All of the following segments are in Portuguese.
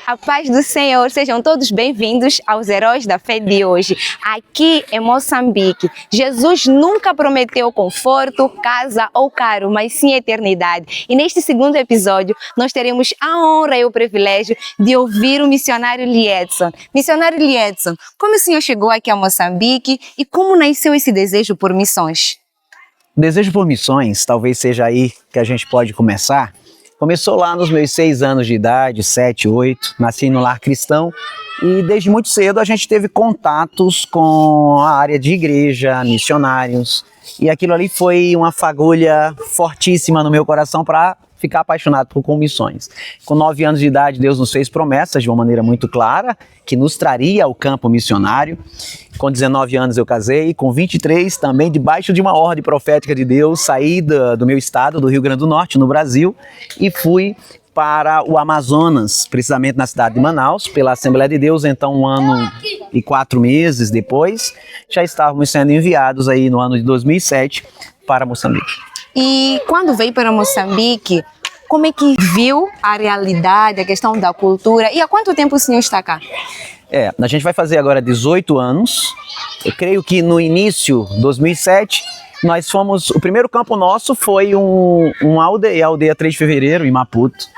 A paz do Senhor, sejam todos bem-vindos aos Heróis da Fé de hoje. Aqui em Moçambique, Jesus nunca prometeu conforto, casa ou carro, mas sim eternidade. E neste segundo episódio, nós teremos a honra e o privilégio de ouvir o missionário Liedson. Missionário Liedson, como o senhor chegou aqui a Moçambique e como nasceu esse desejo por missões? O desejo por missões, talvez seja aí que a gente pode começar. Começou lá nos meus 6 anos de idade, 7, 8, nasci no lar cristão e desde muito cedo a gente teve contatos com a área de igreja, missionários, e aquilo ali foi uma fagulha fortíssima no meu coração para ficar apaixonado com missões. Com 9 anos de idade, Deus nos fez promessas de uma maneira muito clara, que nos traria ao campo missionário. Com 19 anos eu casei, com 23 também, debaixo de uma ordem profética de Deus, saí do meu estado, do Rio Grande do Norte, no Brasil, e fui para o Amazonas, precisamente na cidade de Manaus, pela Assembleia de Deus. Então 1 ano e 4 meses depois, já estávamos sendo enviados aí no ano de 2007 para Moçambique. E quando veio para Moçambique, como é que viu a realidade, a questão da cultura e há quanto tempo o senhor está cá? A gente vai fazer agora 18 anos. Eu creio que no início, 2007, nós fomos... O primeiro campo nosso foi uma aldeia, a aldeia 3 de fevereiro, em Maputo.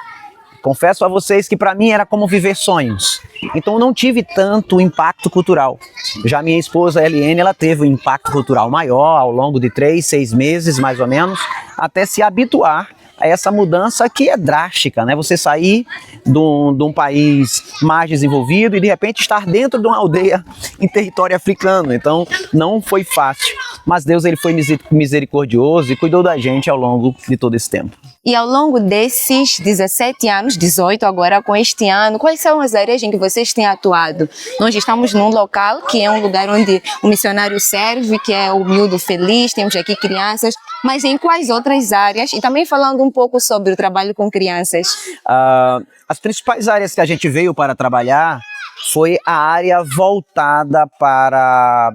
Confesso a vocês que para mim era como viver sonhos. Então eu não tive tanto impacto cultural. Já minha esposa, Eliane, ela teve um impacto cultural maior ao longo de 3, 6 meses, mais ou menos, até se habituar a essa mudança que é drástica, né? Você sair de um país mais desenvolvido e de repente estar dentro de uma aldeia em território africano. Então não foi fácil, mas Deus ele foi misericordioso e cuidou da gente ao longo de todo esse tempo. E ao longo desses 17 anos, 18 agora com este ano, quais são as áreas em que vocês têm atuado? Nós estamos num local que é um lugar onde o missionário serve, que é o Miúdo Feliz, temos aqui crianças, mas em quais outras áreas? E também falando um pouco sobre o trabalho com crianças. As principais áreas que a gente veio para trabalhar foi a área voltada para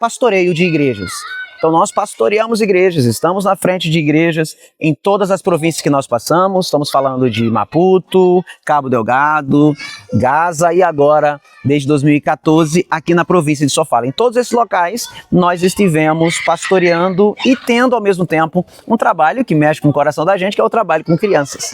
pastoreio de igrejas. Então nós pastoreamos igrejas, estamos na frente de igrejas em todas as províncias que nós passamos. Estamos falando de Maputo, Cabo Delgado, Gaza e agora, desde 2014, aqui na província de Sofala. Em todos esses locais nós estivemos pastoreando e tendo ao mesmo tempo um trabalho que mexe com o coração da gente, que é o trabalho com crianças.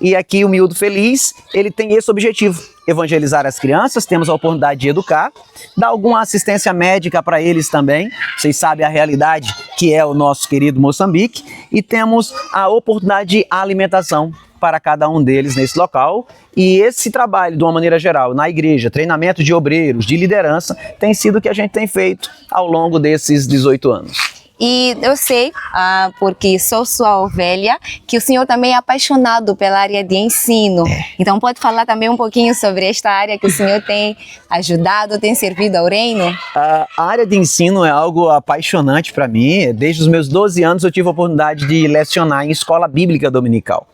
E aqui o Miúdo Feliz, ele tem esse objetivo. Evangelizar as crianças, temos a oportunidade de educar, dar alguma assistência médica para eles também, vocês sabem a realidade que é o nosso querido Moçambique, e temos a oportunidade de alimentação para cada um deles nesse local. E esse trabalho, de uma maneira geral, na igreja, treinamento de obreiros, de liderança, tem sido o que a gente tem feito ao longo desses 18 anos. E eu sei, porque sou sua ovelha, que o senhor também é apaixonado pela área de ensino. Então pode falar também um pouquinho sobre esta área que o senhor tem ajudado, tem servido ao reino? A área de ensino é algo apaixonante para mim. Desde os meus 12 anos eu tive a oportunidade de lecionar em escola bíblica dominical.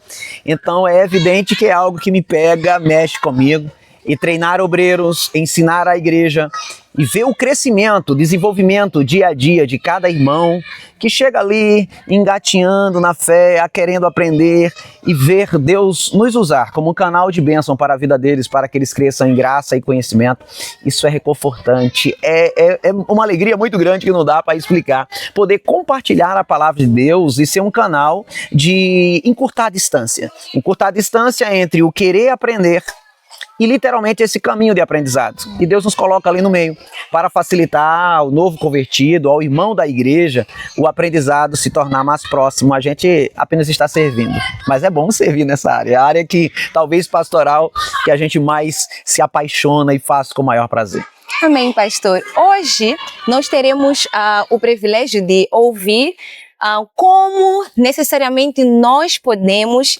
Então é evidente que é algo que me pega, mexe comigo. E treinar obreiros, ensinar a igreja e ver o crescimento, desenvolvimento dia a dia de cada irmão que chega ali engatinhando na fé, querendo aprender e ver Deus nos usar como um canal de bênção para a vida deles, para que eles cresçam em graça e conhecimento. Isso é reconfortante, é uma alegria muito grande que não dá para explicar. Poder compartilhar a palavra de Deus e ser um canal de encurtar a distância entre o querer aprender e literalmente esse caminho de aprendizado. E Deus nos coloca ali no meio para facilitar ao novo convertido, ao irmão da igreja, o aprendizado se tornar mais próximo. A gente apenas está servindo, mas é bom servir nessa área. É a área que talvez pastoral que a gente mais se apaixona e faz com o maior prazer. Amém, pastor. Hoje nós teremos o privilégio de ouvir como necessariamente nós podemos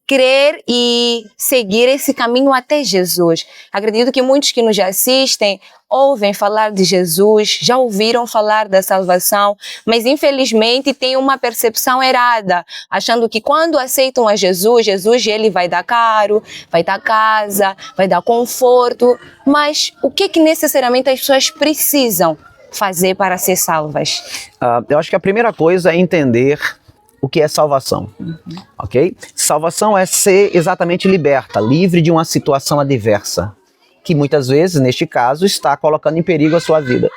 crer e seguir esse caminho até Jesus. Acredito que muitos que nos assistem ouvem falar de Jesus, já ouviram falar da salvação, mas infelizmente têm uma percepção errada, achando que quando aceitam a Jesus, ele vai dar carro, vai dar casa, vai dar conforto. Mas o que necessariamente as pessoas precisam fazer para ser salvas? Eu acho que a primeira coisa é entender o que é salvação, ok? Salvação é ser exatamente liberta, livre de uma situação adversa, que muitas vezes, neste caso, está colocando em perigo a sua vida.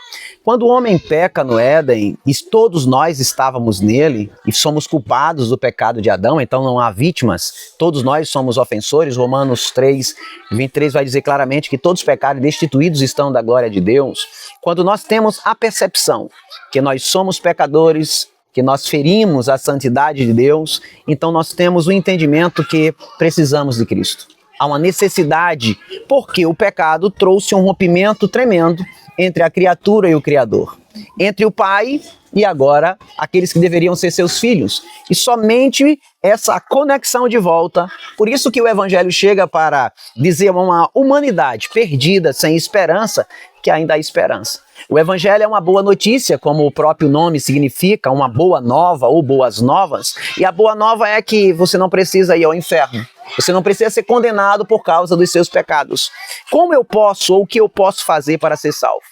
Quando o homem peca no Éden, e todos nós estávamos nele, e somos culpados do pecado de Adão, então não há vítimas, todos nós somos ofensores. Romanos 3, 23 vai dizer claramente que todos pecaram e destituídos estão da glória de Deus. Quando nós temos a percepção que nós somos pecadores, que nós ferimos a santidade de Deus, então nós temos o entendimento que precisamos de Cristo. Há uma necessidade, porque o pecado trouxe um rompimento tremendo entre a criatura e o Criador, entre o pai e agora aqueles que deveriam ser seus filhos. E somente essa conexão de volta, por isso que o Evangelho chega para dizer a uma humanidade perdida, sem esperança, que ainda há esperança. O Evangelho é uma boa notícia, como o próprio nome significa, uma boa nova ou boas novas. E a boa nova é que você não precisa ir ao inferno. Você não precisa ser condenado por causa dos seus pecados. Como eu posso ou o que eu posso fazer para ser salvo?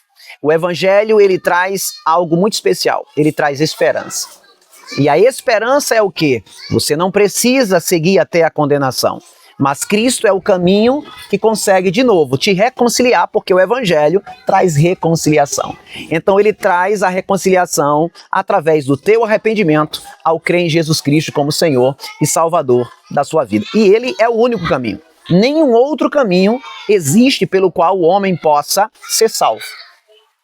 O Evangelho, ele traz algo muito especial. Ele traz esperança. E a esperança é o quê? Você não precisa seguir até a condenação. Mas Cristo é o caminho que consegue de novo te reconciliar, porque o Evangelho traz reconciliação. Então ele traz a reconciliação através do teu arrependimento ao crer em Jesus Cristo como Senhor e Salvador da sua vida. E ele é o único caminho. Nenhum outro caminho existe pelo qual o homem possa ser salvo.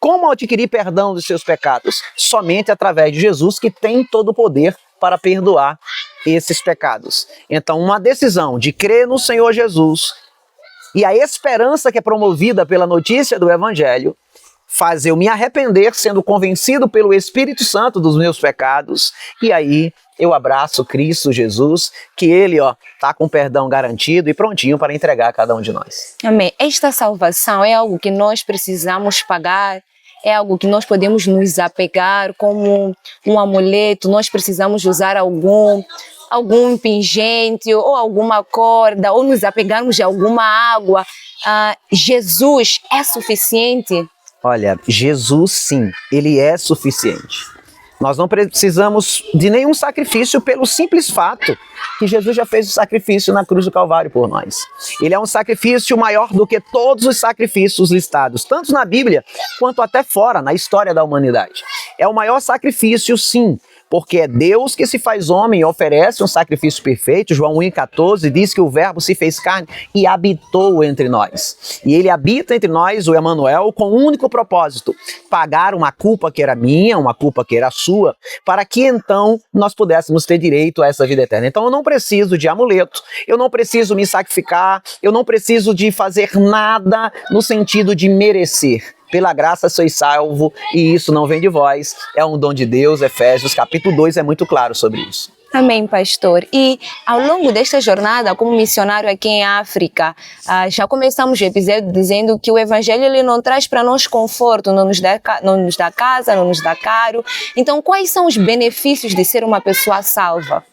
Como adquirir perdão dos seus pecados? Somente através de Jesus, que tem todo o poder para perdoar esses pecados. Então, uma decisão de crer no Senhor Jesus e a esperança que é promovida pela notícia do Evangelho faz eu me arrepender, sendo convencido pelo Espírito Santo dos meus pecados, e aí eu abraço Cristo Jesus, que Ele está com perdão garantido e prontinho para entregar a cada um de nós. Amém. Esta salvação é algo que nós precisamos pagar, é algo que nós podemos nos apegar como um amuleto, nós precisamos usar algum pingente ou alguma corda, ou nos apegarmos a alguma água. Jesus é suficiente? Olha, Jesus sim, Ele é suficiente. Nós não precisamos de nenhum sacrifício pelo simples fato que Jesus já fez o sacrifício na cruz do Calvário por nós. Ele é um sacrifício maior do que todos os sacrifícios listados, tanto na Bíblia quanto até fora, na história da humanidade. É o maior sacrifício, sim, porque é Deus que se faz homem e oferece um sacrifício perfeito. João 1,14 diz que o Verbo se fez carne e habitou entre nós. E ele habita entre nós, o Emanuel, com um único propósito: pagar uma culpa que era minha, uma culpa que era sua, para que então nós pudéssemos ter direito a essa vida eterna. Então eu não preciso de amuleto, eu não preciso me sacrificar, eu não preciso de fazer nada no sentido de merecer. Pela graça sois salvo, e isso não vem de vós, é um dom de Deus. Efésios capítulo 2 é muito claro sobre isso. Amém, pastor. E ao longo desta jornada, como missionário aqui em África, já começamos o episódio dizendo que o Evangelho ele não traz para nós conforto, não nos dá casa, não nos dá caro. Então, quais são os benefícios de ser uma pessoa salva?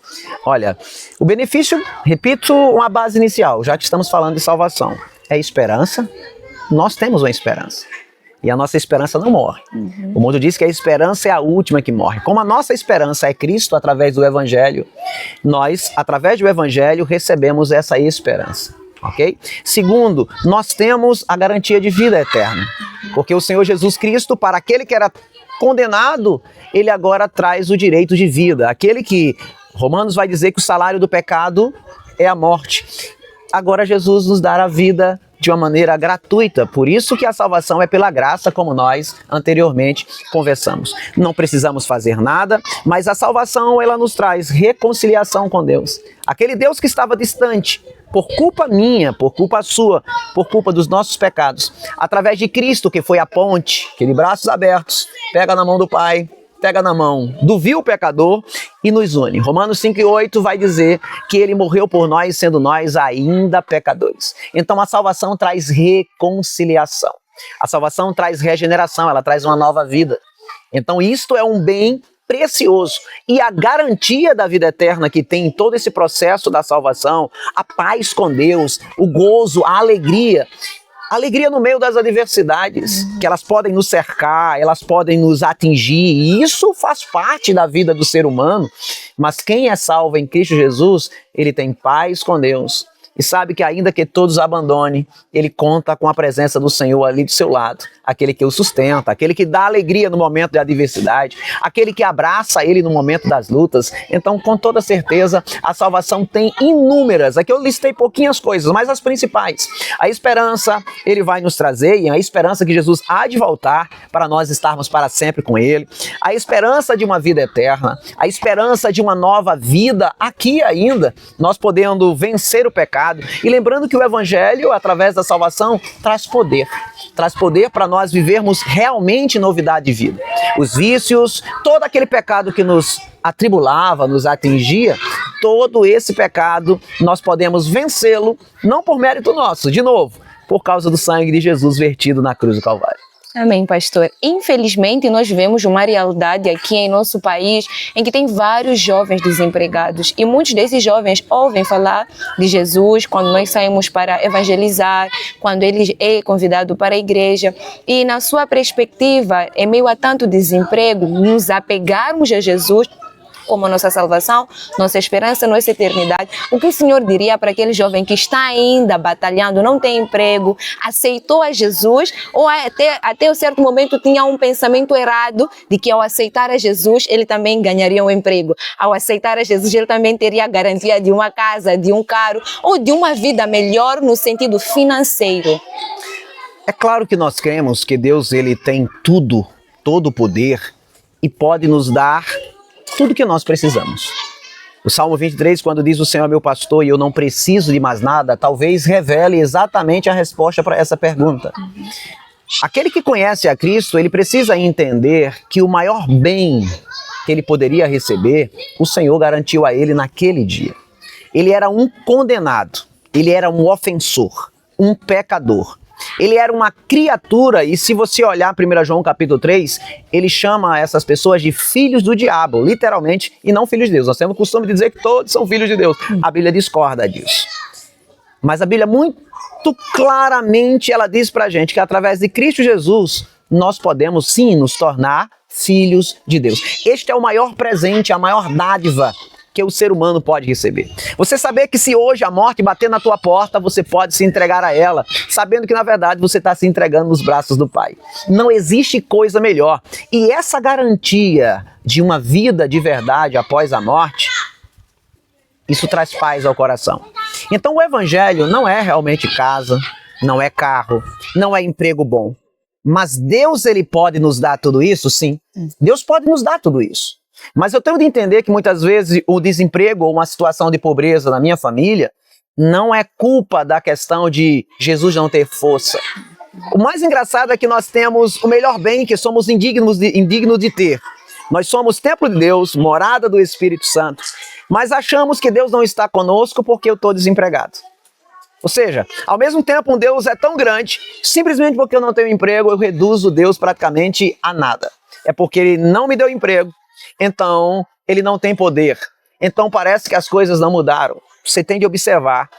Olha, o benefício, repito, uma base inicial, já que estamos falando de salvação, é esperança. Nós temos uma esperança. E a nossa esperança não morre. O mundo diz que a esperança é a última que morre. Como a nossa esperança é Cristo através do Evangelho, nós, através do Evangelho, recebemos essa esperança. Ok? Segundo, nós temos a garantia de vida eterna. Porque o Senhor Jesus Cristo, para aquele que era condenado, ele agora traz o direito de vida. Aquele que, Romanos vai dizer que o salário do pecado é a morte. Agora Jesus nos dá a vida de uma maneira gratuita. Por isso que a salvação é pela graça, como nós anteriormente conversamos. Não precisamos fazer nada, mas a salvação ela nos traz reconciliação com Deus. Aquele Deus que estava distante, por culpa minha, por culpa sua, por culpa dos nossos pecados, através de Cristo, que foi a ponte, aquele braços abertos, pega na mão do Pai, pega na mão do vil pecador e nos une. Romanos 5,8 vai dizer que ele morreu por nós, sendo nós ainda pecadores. Então a salvação traz reconciliação. A salvação traz regeneração, ela traz uma nova vida. Então isto é um bem precioso. E a garantia da vida eterna que tem em todo esse processo da salvação, a paz com Deus, o gozo, a alegria, Alegria no meio das adversidades, que elas podem nos cercar, elas podem nos atingir, e isso faz parte da vida do ser humano. Mas quem é salvo em Cristo Jesus, ele tem paz com Deus. E sabe que ainda que todos abandonem, ele conta com a presença do Senhor ali do seu lado. Aquele que o sustenta, aquele que dá alegria no momento de adversidade, aquele que abraça ele no momento das lutas. Então, com toda certeza, a salvação tem inúmeras. Aqui eu listei pouquinhas coisas, mas as principais. A esperança, ele vai nos trazer, e a esperança que Jesus há de voltar para nós estarmos para sempre com ele. A esperança de uma vida eterna, a esperança de uma nova vida aqui ainda, nós podendo vencer o pecado. E lembrando que o Evangelho, através da salvação, traz poder. Traz poder para nós vivermos realmente novidade de vida. Os vícios, todo aquele pecado que nos atribulava, nos atingia, todo esse pecado nós podemos vencê-lo, não por mérito nosso, de novo, por causa do sangue de Jesus vertido na cruz do Calvário. Amém, pastor. Infelizmente, nós vemos uma realidade aqui em nosso país em que tem vários jovens desempregados e muitos desses jovens ouvem falar de Jesus quando nós saímos para evangelizar, quando ele é convidado para a igreja e, na sua perspectiva, em meio a tanto desemprego, nos apegarmos a Jesus como nossa salvação, nossa esperança, nossa eternidade. O que o Senhor diria para aquele jovem que está ainda batalhando, não tem emprego, aceitou a Jesus ou até um certo momento tinha um pensamento errado de que ao aceitar a Jesus ele também ganharia um emprego. Ao aceitar a Jesus ele também teria a garantia de uma casa, de um carro ou de uma vida melhor no sentido financeiro. É claro que nós cremos que Deus ele tem tudo, todo o poder e pode nos dar tudo que nós precisamos. O Salmo 23, quando diz o Senhor é meu pastor e eu não preciso de mais nada, talvez revele exatamente a resposta para essa pergunta. Aquele que conhece a Cristo, ele precisa entender que o maior bem que ele poderia receber, o Senhor garantiu a ele naquele dia. Ele era um condenado, ele era um ofensor, um pecador. Ele era uma criatura, e se você olhar 1 João capítulo 3, ele chama essas pessoas de filhos do diabo, literalmente, e não filhos de Deus. Nós temos o costume de dizer que todos são filhos de Deus. A Bíblia discorda disso. Mas a Bíblia muito claramente, ela diz pra gente que através de Cristo Jesus, nós podemos sim nos tornar filhos de Deus. Este é o maior presente, a maior dádiva que o ser humano pode receber. Você saber que se hoje a morte bater na tua porta, você pode se entregar a ela, sabendo que na verdade você está se entregando nos braços do Pai. Não existe coisa melhor. E essa garantia de uma vida de verdade após a morte, isso traz paz ao coração. Então o Evangelho não é realmente casa, não é carro, não é emprego bom. Mas Deus ele pode nos dar tudo isso? Sim. Deus pode nos dar tudo isso. Mas eu tenho de entender que muitas vezes o desemprego ou uma situação de pobreza na minha família não é culpa da questão de Jesus não ter força. O mais engraçado é que nós temos o melhor bem que somos indignos de ter. Nós somos templo de Deus, morada do Espírito Santo, mas achamos que Deus não está conosco porque eu estou desempregado. Ou seja, ao mesmo tempo um Deus é tão grande, simplesmente porque eu não tenho emprego, eu reduzo Deus praticamente a nada. É porque Ele não me deu emprego. Então, ele não tem poder. Então, parece que as coisas não mudaram. Você tem de observar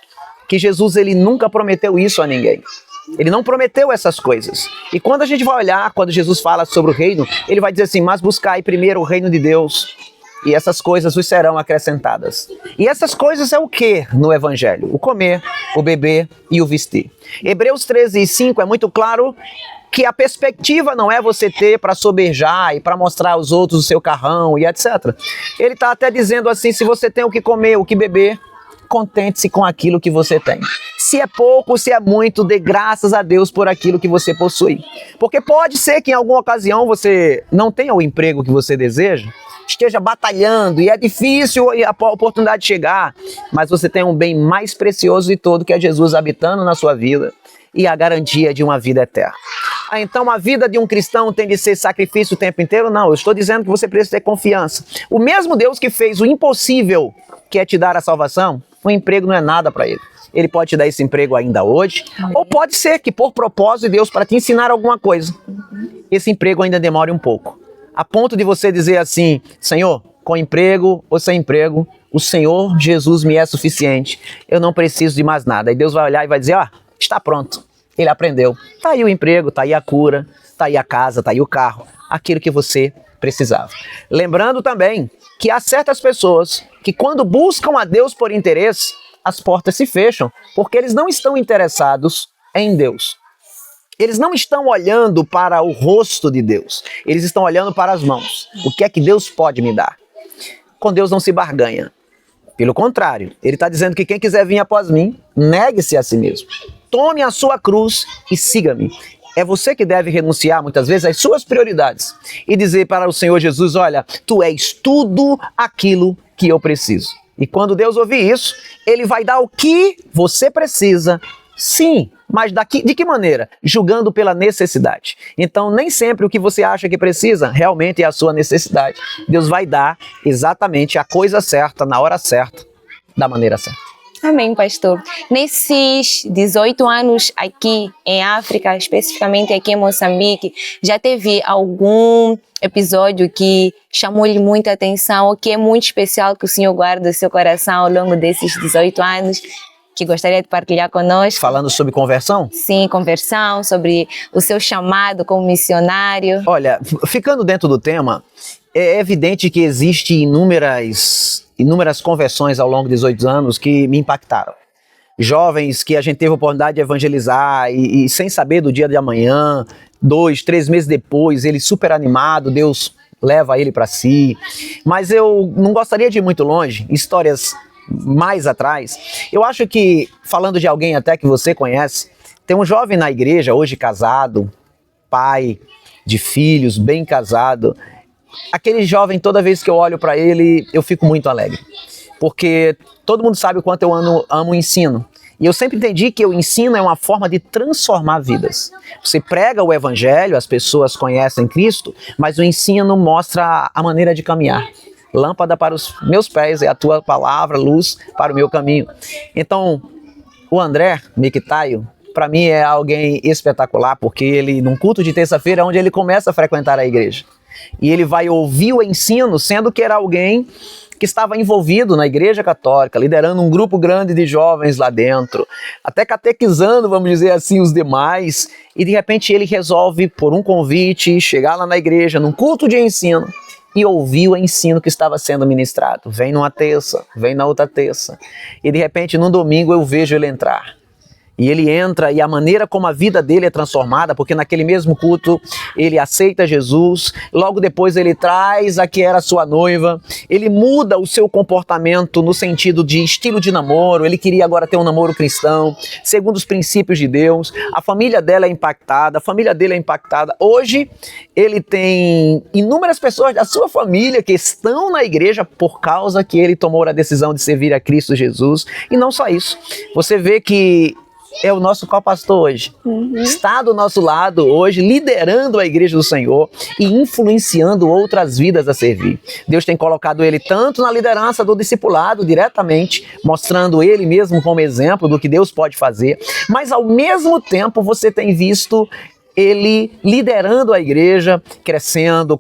que Jesus ele nunca prometeu isso a ninguém. Ele não prometeu essas coisas. E quando a gente vai olhar, quando Jesus fala sobre o reino, ele vai dizer assim, mas buscai primeiro o reino de Deus e essas coisas vos serão acrescentadas. E essas coisas é o que no Evangelho? O comer, o beber e o vestir. Hebreus 13:5 é muito claro que a perspectiva não é você ter para sobejar e para mostrar aos outros o seu carrão e etc. Ele está até dizendo assim, se você tem o que comer, o que beber, contente-se com aquilo que você tem. Se é pouco, se é muito, dê graças a Deus por aquilo que você possui. Porque pode ser que em alguma ocasião você não tenha o emprego que você deseja, esteja batalhando e é difícil a oportunidade de chegar, mas você tem um bem mais precioso de todo que é Jesus habitando na sua vida e a garantia de uma vida eterna. Então a vida de um cristão tem de ser sacrifício o tempo inteiro? Não, eu estou dizendo que você precisa ter confiança. O mesmo Deus que fez o impossível, que é te dar a salvação, o emprego não é nada para Ele. Ele pode te dar esse emprego ainda hoje, ou pode ser que por propósito de Deus para te ensinar alguma coisa, esse emprego ainda demore um pouco. A ponto de você dizer assim, Senhor, com emprego ou sem emprego, o Senhor Jesus me é suficiente, eu não preciso de mais nada. Aí Deus vai olhar e vai dizer, está pronto. Ele aprendeu. Tá aí o emprego, tá aí a cura, tá aí a casa, tá aí o carro, aquilo que você precisava. Lembrando também que há certas pessoas que quando buscam a Deus por interesse, as portas se fecham, porque eles não estão interessados em Deus. Eles não estão olhando para o rosto de Deus, eles estão olhando para as mãos. O que é que Deus pode me dar? Com Deus não se barganha. Pelo contrário, ele está dizendo que quem quiser vir após mim, negue-se a si mesmo. Tome a sua cruz e siga-me. É você que deve renunciar muitas vezes às suas prioridades e dizer para o Senhor Jesus, olha, tu és tudo aquilo que eu preciso. E quando Deus ouvir isso, ele vai dar o que você precisa, sim, mas de que maneira? Julgando pela necessidade. Então, nem sempre o que você acha que precisa realmente é a sua necessidade. Deus vai dar exatamente a coisa certa, na hora certa, da maneira certa. Amém, pastor. Nesses 18 anos aqui em África, especificamente aqui em Moçambique, já teve algum episódio que chamou-lhe muita atenção, ou que é muito especial, que o senhor guarda no seu coração ao longo desses 18 anos, que gostaria de partilhar conosco? Falando sobre conversão? Sim, conversão, sobre o seu chamado como missionário. Olha, ficando dentro do tema, é evidente que existem inúmeras conversões ao longo de 18 anos que me impactaram. Jovens que a gente teve a oportunidade de evangelizar e sem saber do dia de amanhã, 2, 3 meses depois, ele super animado, Deus leva ele para si. Mas eu não gostaria de ir muito longe, histórias mais atrás. Eu acho que, falando de alguém até que você conhece, tem um jovem na igreja, hoje casado, pai de filhos, bem casado. Aquele jovem, toda vez que eu olho para ele, eu fico muito alegre. Porque todo mundo sabe o quanto eu amo o ensino. E eu sempre entendi que o ensino é uma forma de transformar vidas. Você prega o evangelho, as pessoas conhecem Cristo, mas o ensino mostra a maneira de caminhar. Lâmpada para os meus pés é a tua palavra, luz para o meu caminho. Então, o André Mictaio, para mim é alguém espetacular, porque ele, num culto de terça-feira, é onde ele começa a frequentar a igreja. E ele vai ouvir o ensino, sendo que era alguém que estava envolvido na igreja católica, liderando um grupo grande de jovens lá dentro, até catequizando, vamos dizer assim, os demais. E de repente ele resolve, por um convite, chegar lá na igreja, num culto de ensino, e ouvir o ensino que estava sendo ministrado. Vem numa terça, vem na outra terça. E de repente, num domingo, eu vejo ele entrar. E ele entra e a maneira como a vida dele é transformada, porque naquele mesmo culto ele aceita Jesus, logo depois ele traz a que era sua noiva, ele muda o seu comportamento no sentido de estilo de namoro, ele queria agora ter um namoro cristão, segundo os princípios de Deus, a família dela é impactada, a família dele é impactada. Hoje ele tem inúmeras pessoas da sua família que estão na igreja por causa que ele tomou a decisão de servir a Cristo Jesus. E não só isso, você vê que é o nosso co-pastor hoje. Está do nosso lado hoje, liderando a igreja do Senhor e influenciando outras vidas a servir. Deus tem colocado ele tanto na liderança do discipulado, diretamente, mostrando ele mesmo como exemplo do que Deus pode fazer, mas ao mesmo tempo você tem visto ele liderando a igreja, crescendo,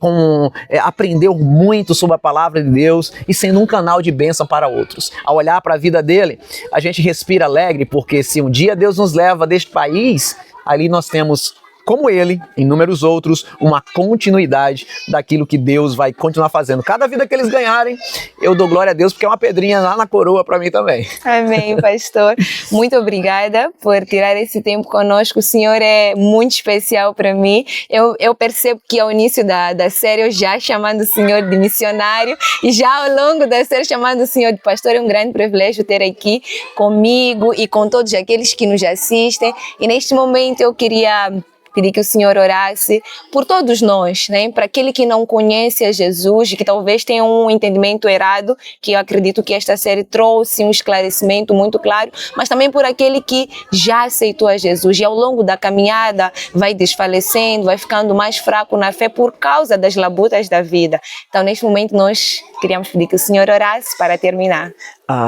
aprendeu muito sobre a palavra de Deus e sendo um canal de bênção para outros. Ao olhar para a vida dele, a gente respira alegre, porque se um dia Deus nos leva deste país, ali nós temos, como ele, inúmeros outros, uma continuidade daquilo que Deus vai continuar fazendo. Cada vida que eles ganharem, eu dou glória a Deus, porque é uma pedrinha lá na coroa para mim também. Amém, pastor. Muito obrigada por tirar esse tempo conosco. O senhor é muito especial para mim. Eu percebo que ao início da série eu já chamando o senhor de missionário e já ao longo da série chamando o senhor de pastor. É um grande privilégio ter aqui comigo e com todos aqueles que nos assistem. E neste momento eu queria pedir que o Senhor orasse por todos nós, né? Para aquele que não conhece a Jesus e que talvez tenha um entendimento errado, que eu acredito que esta série trouxe um esclarecimento muito claro, mas também por aquele que já aceitou a Jesus e ao longo da caminhada vai desfalecendo, vai ficando mais fraco na fé por causa das labutas da vida. Então, neste momento, nós queríamos pedir que o Senhor orasse para terminar.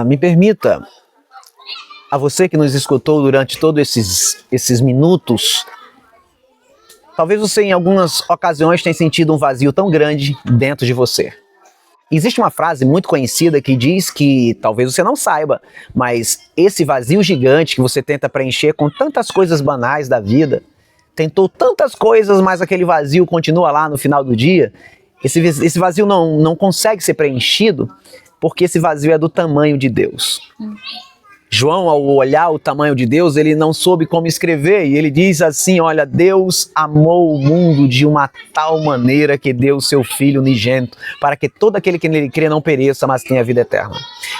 Me permita, a você que nos escutou durante todos esses minutos, talvez você em algumas ocasiões tenha sentido um vazio tão grande dentro de você. Existe uma frase muito conhecida que diz que, talvez você não saiba, mas esse vazio gigante que você tenta preencher com tantas coisas banais da vida, tentou tantas coisas, mas aquele vazio continua lá no final do dia, esse vazio não consegue ser preenchido porque esse vazio é do tamanho de Deus. João, ao olhar o tamanho de Deus, ele não soube como escrever, e ele diz assim, olha, Deus amou o mundo de uma tal maneira que deu o seu Filho unigênito, para que todo aquele que nele crê não pereça, mas tenha vida eterna.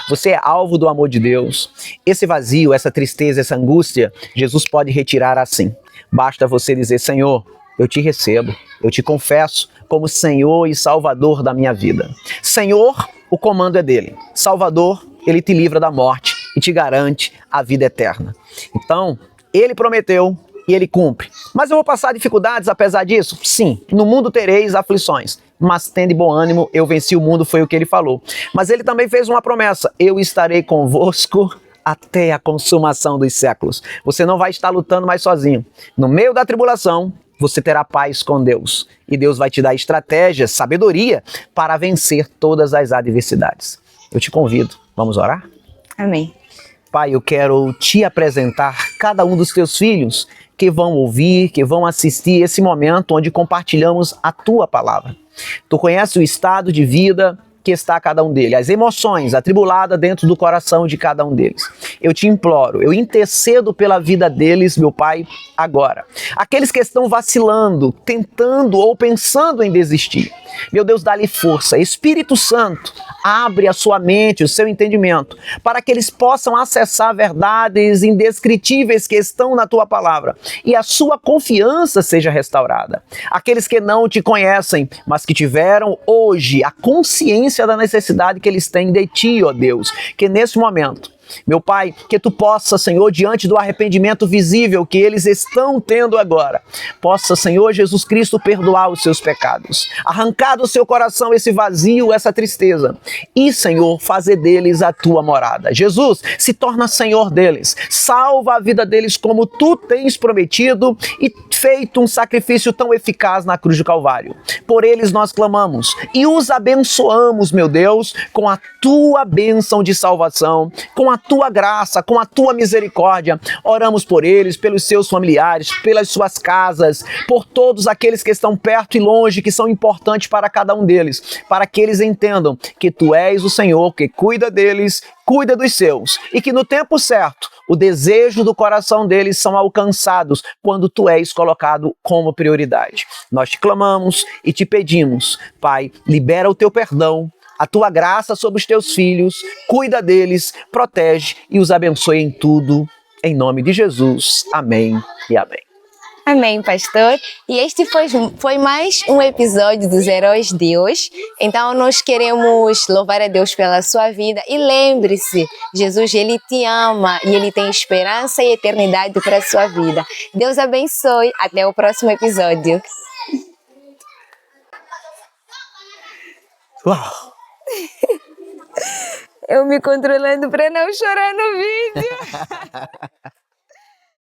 Você é alvo do amor de Deus. Esse vazio, essa tristeza, essa angústia, Jesus pode retirar assim. Basta você dizer, Senhor, eu te recebo, eu te confesso como Senhor e Salvador da minha vida. Senhor, o comando é dele. Salvador, ele te livra da morte e te garante a vida eterna. Então, ele prometeu e ele cumpre. Mas eu vou passar dificuldades apesar disso? Sim, no mundo tereis aflições, mas tende bom ânimo, eu venci o mundo, foi o que ele falou. Mas ele também fez uma promessa, eu estarei convosco até a consumação dos séculos. Você não vai estar lutando mais sozinho. No meio da tribulação, você terá paz com Deus. E Deus vai te dar estratégias, sabedoria para vencer todas as adversidades. Eu te convido, vamos orar? Amém. Pai, eu quero te apresentar cada um dos teus filhos que vão ouvir, que vão assistir esse momento onde compartilhamos a tua palavra. Tu conheces o estado de vida que está cada um deles, as emoções atribuladas dentro do coração de cada um deles. Eu te imploro, eu intercedo pela vida deles, meu Pai, agora. Aqueles que estão vacilando, tentando ou pensando em desistir. Meu Deus, dá-lhe força. Espírito Santo, abre a sua mente, o seu entendimento, para que eles possam acessar verdades indescritíveis que estão na tua palavra e a sua confiança seja restaurada. Aqueles que não te conhecem, mas que tiveram hoje a consciência da necessidade que eles têm de ti, ó Deus, que nesse momento, meu Pai, que tu possa, Senhor, diante do arrependimento visível que eles estão tendo agora, possa, Senhor Jesus Cristo, perdoar os seus pecados, arrancar do seu coração esse vazio, essa tristeza e, Senhor, fazer deles a tua morada. Jesus, se torna Senhor deles, salva a vida deles como tu tens prometido e feito um sacrifício tão eficaz na cruz do Calvário. Por eles nós clamamos e os abençoamos, meu Deus, com a tua bênção de salvação, com a tua graça, com a tua misericórdia. Oramos por eles, pelos seus familiares, pelas suas casas, por todos aqueles que estão perto e longe, que são importantes para cada um deles, para que eles entendam que tu és o Senhor que cuida deles, cuida dos seus, e que no tempo certo, o desejo do coração deles são alcançados quando tu és colocado como prioridade. Nós te clamamos e te pedimos, Pai, libera o teu perdão, a tua graça sobre os teus filhos, cuida deles, protege e os abençoe em tudo, em nome de Jesus. Amém e amém. Amém, pastor. E este foi mais um episódio dos Heróis de hoje. Então, nós queremos louvar a Deus pela sua vida. E lembre-se, Jesus, Ele te ama e Ele tem esperança e eternidade para a sua vida. Deus abençoe. Até o próximo episódio. Uau! Eu me controlando para não chorar no vídeo.